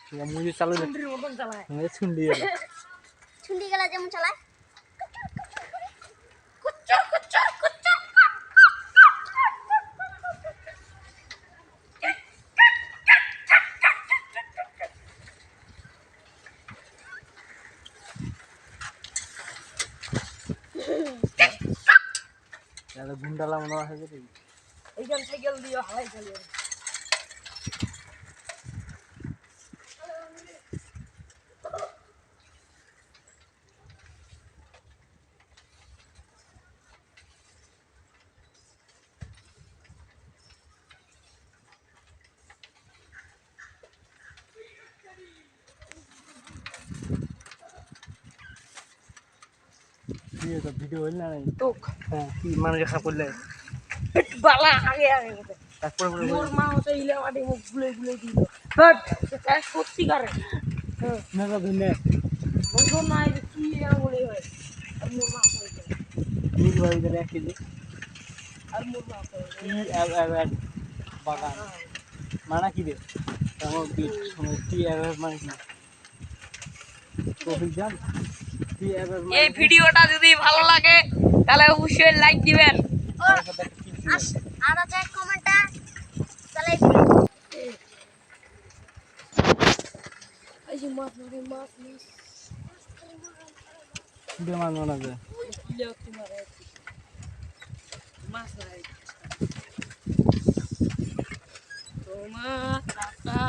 মুজি চালু ছুন্ডির মতন চালায় ছুন্ডি ছুন্ডি গেলা যেমন চালায় গুন্ডালা মনে হয় যে এইখান সাইকেল দিয়ে হালাই খালি ভিডিও হইল না তোক হ্যাঁ কি মানুষ দেখা করলে বালা আগে আগে তারপরে মোর মা হচ্ছে ইলে মাটি মুখ গুলে গুলে দিল বাট কাজ সত্যি করে না ধন্যে বন্ধু নাই কি এরকম বলে হয় আর মোর মা কই যায় নিজ বাড়িতে রেখে দিই আর মোর মা কই বাগান মানা কি রে টি মানে কি টপিক জান টি এই ভিডিওটা যদি ভালো লাগে তাহলে অবশ্যই লাইক দিবেন আর আছে কমেন্টটা চালাই এই যে মাছ মারে মাছ বেমান মনে যায় ইলে তোমার মাছ নাই তোমার কাকা